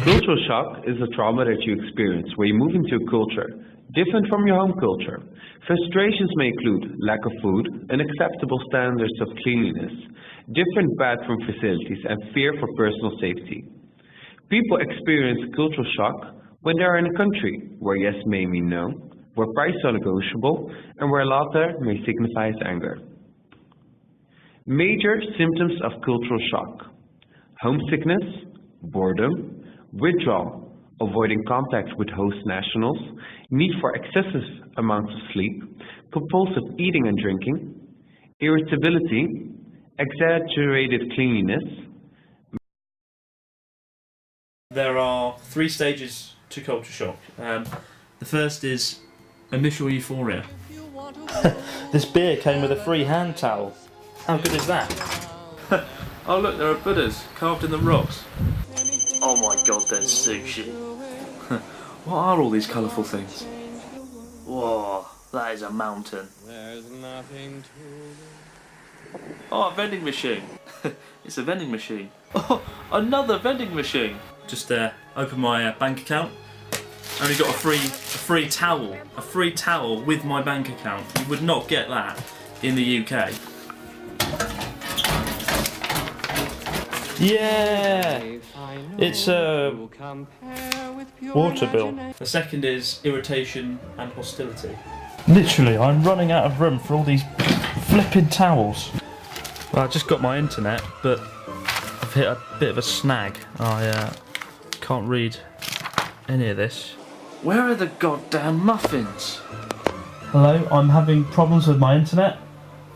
Cultural shock is a trauma that you experience where you move into a culture different from your home culture. Frustrations may include lack of food, unacceptable standards of cleanliness, different bathroom facilities, and fear for personal safety. People experience cultural shock when they are in a country where yes may mean no, where prices are negotiable, and where laughter may signify anger. Major symptoms of cultural shock: homesickness, boredom, withdrawal, avoiding contact with host nationals, need for excessive amounts of sleep, compulsive eating and drinking, irritability, exaggerated cleanliness. There are 3 stages to culture shock. The first is initial euphoria. This beer came with a free hand towel. How good is that? Oh look, there are Buddhas carved in the rocks. Oh my god, there's sushi. What are all these colourful things? Whoa, that is a mountain. Oh, a vending machine. It's a vending machine. Oh, another vending machine. Just open my bank account. Only got a free towel with my bank account. You would not get that in the UK. Yeah, it's a water bill. The second is irritation and hostility. Literally, I'm running out of room for all these flipping towels. Well, I just got my internet, but I've hit a bit of a snag. I can't read any of this. Where are the goddamn muffins? Hello, I'm having problems with my internet.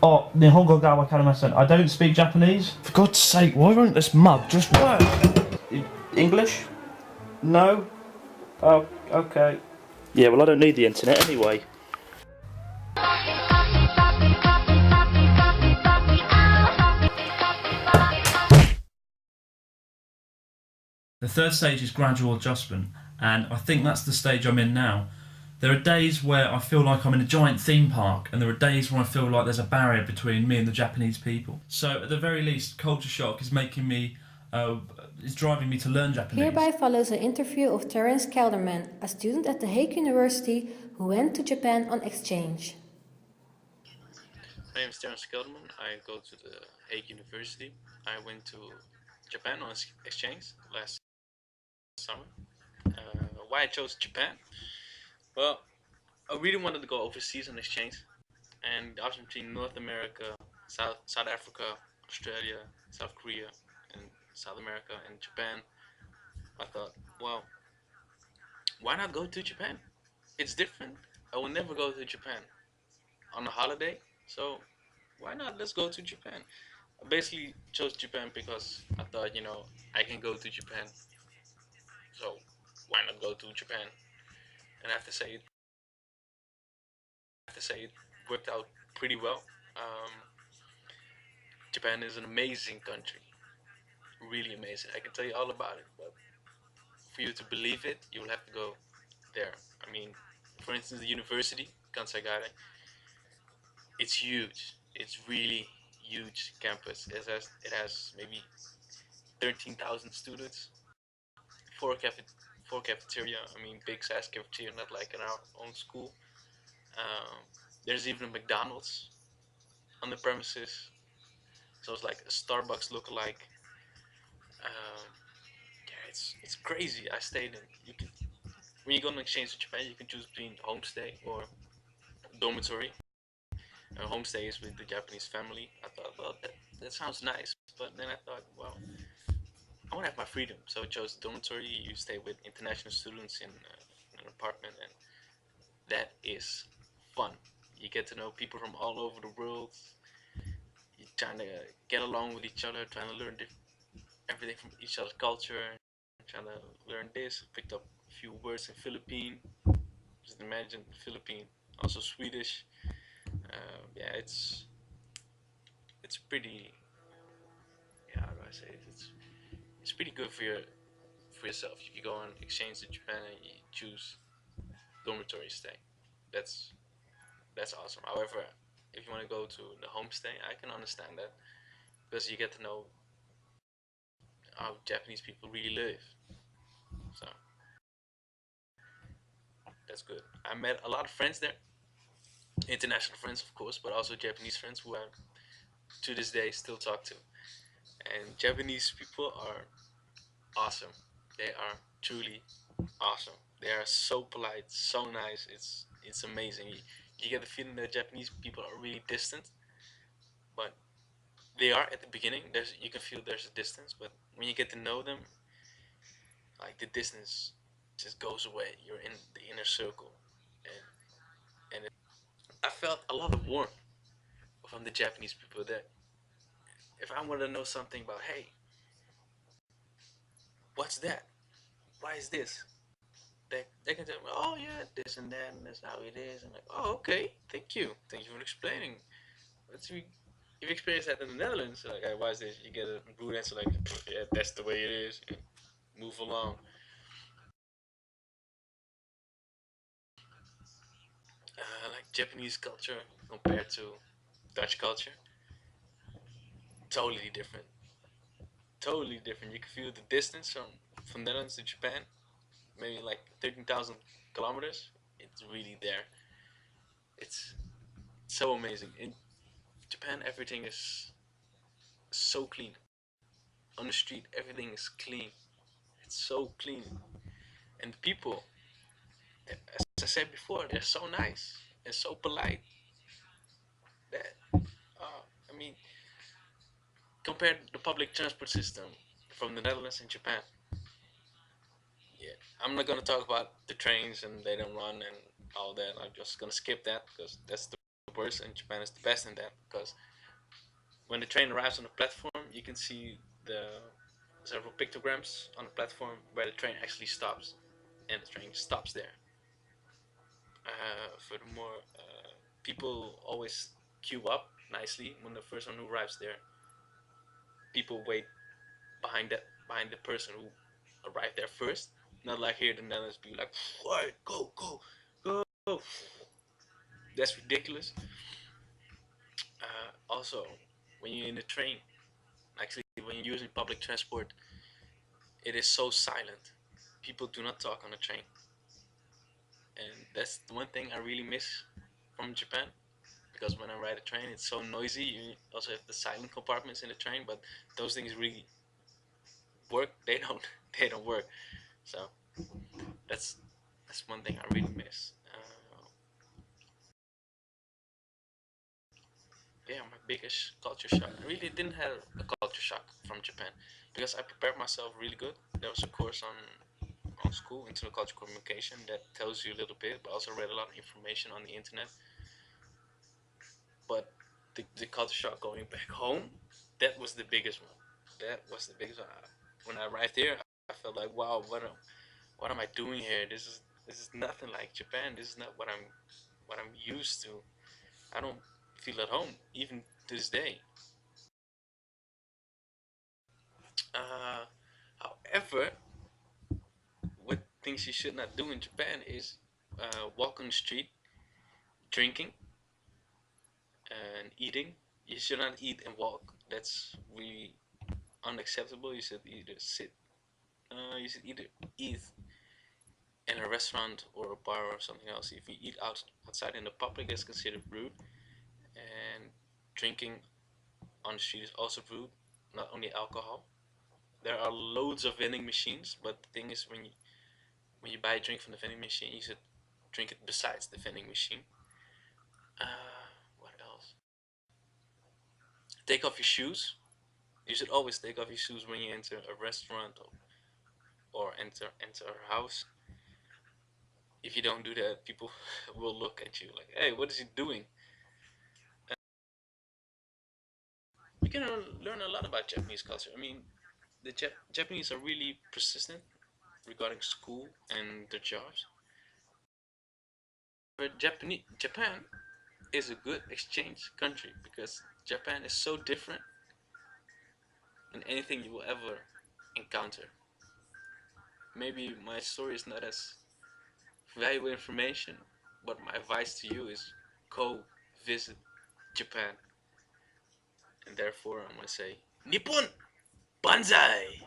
Oh, Nihongo ga wakarimasen. I don't speak Japanese. For God's sake, why won't this mug just work? English? No? Oh, okay. Yeah, well I don't need the internet anyway. The third stage is gradual adjustment, and I think that's the stage I'm in now. There are days where I feel like I'm in a giant theme park, and there are days where I feel like there's a barrier between me and the Japanese people. So at the very least, culture shock is making me, is driving me to learn Japanese. Hereby follows an interview of Terence Kelderman, a student at the Hague University who went to Japan on exchange. My name is Terence Kelderman. I go to the Hague University. I went to Japan on exchange last summer. Why I chose Japan? Well, I really wanted to go overseas on exchange, and the option between North America, South Africa, Australia, South Korea, and South America and Japan. I thought, well, why not go to Japan? It's different. I will never go to Japan on a holiday, so why not? Let's go to Japan. I basically chose Japan because I thought, I can go to Japan, so why not go to Japan? And I have to say, it worked out pretty well. Um, Japan is an amazing country, really amazing. I can tell you all about it, but for you to believe it, you'll have to go there. I mean, for instance, the university, Kansai Garai, it's huge. It's really huge campus. It has maybe 13,000 students, four cafeteria. I mean, big size cafeteria, not like in our own school. Um, there's even a McDonald's on the premises, so it's like a Starbucks lookalike. Um, yeah, it's crazy. I stayed in. You can When you go on exchange to Japan, you can choose between homestay or dormitory. Homestay is with the Japanese family. I thought, well, that sounds nice, but then I thought, well, I want to have my freedom, so I chose dormitory. You stay with international students in an apartment, and that is fun. You get to know people from all over the world. You're trying to get along with each other, trying to learn everything from each other's culture, trying to learn this. Picked up a few words in Philippine. Just imagine Philippine, also Swedish. Yeah, it's pretty. Yeah, how do I say it? It's pretty good for yourself. If you go on exchange to Japan and you choose dormitory stay, that's that's awesome. However, if you want to go to the homestay, I can understand that because you get to know how Japanese people really live. So that's good. I met a lot of friends there, international friends of course, but also Japanese friends who I to this day still talk to. And Japanese people are awesome. They are truly awesome. They are so polite, so nice. It's amazing. You get the feeling that Japanese people are really distant, but they are at the beginning. You can feel there's a distance, but when you get to know them, like the distance just goes away. You're in the inner circle, and I felt a lot of warmth from the Japanese people. That if I want to know something about, hey, what's that? Why is this? They can tell me, oh yeah, this and that, and that's how it is. And like, oh okay, thank you for explaining. Let's see if you experience that in the Netherlands, like, why is this? You get a rude answer like, yeah, that's the way it is. And move along. Like Japanese culture compared to Dutch culture, totally different. Totally different. You can feel the distance from Netherlands to Japan, maybe like 13,000 kilometers. It's really there. It's so amazing. In Japan, everything is so clean. On the street, everything is clean. It's so clean. And the people, as I said before, they're so nice and so polite that, I mean, compared to the public transport system from the Netherlands and Japan, yeah, I'm not gonna talk about the trains and they don't run and all that. I'm just gonna skip that because that's the worst, and Japan is the best in that. Because when the train arrives on the platform, you can see the several pictograms on the platform where the train actually stops, and the train stops there. Furthermore, people always queue up nicely when the first one who arrives there. People wait behind the person who arrived there first. Not like here, the Netherlands be like, "What? Go, go, go!" That's ridiculous. Also, when you're in the train, actually, when you're using public transport, it is so silent. People do not talk on the train, and that's the one thing I really miss from Japan. Because when I ride a train, it's so noisy. You also have the silent compartments in the train, but those things really work. They don't. They don't work. So that's that's one thing I really miss. Yeah, my biggest culture shock. I really didn't have a culture shock from Japan because I prepared myself really good. There was a course on school, international cultural communication, that tells you a little bit, but also read a lot of information on the internet. But the culture shock going back home, that was the biggest one. That was the biggest one. When I arrived here, I felt like, wow, what am I doing here? This is nothing like Japan. This is not what I'm used to. I don't feel at home even to this day. Uh, However, what things you should not do in Japan is walk on the street, drinking, and eating. You should not eat and walk. That's really unacceptable. You should either sit. You should either eat in a restaurant or a bar or something else. If you eat outside in the public, it's considered rude. And drinking on the street is also rude. Not only alcohol. There are loads of vending machines, but the thing is, when you buy a drink from the vending machine, you should drink it besides the vending machine. What else? Take off your shoes. You should always take off your shoes when you enter a restaurant or enter a house. If you don't do that, people will look at you like, "Hey, what is he doing?" You can learn a lot about Japanese culture. I mean, the Japanese are really persistent regarding school and their jobs. But Japan is a good exchange country because Japan is so different than anything you will ever encounter. Maybe my story is not as valuable information, but my advice to you is go visit Japan. And therefore, I'm going to say, Nippon Banzai!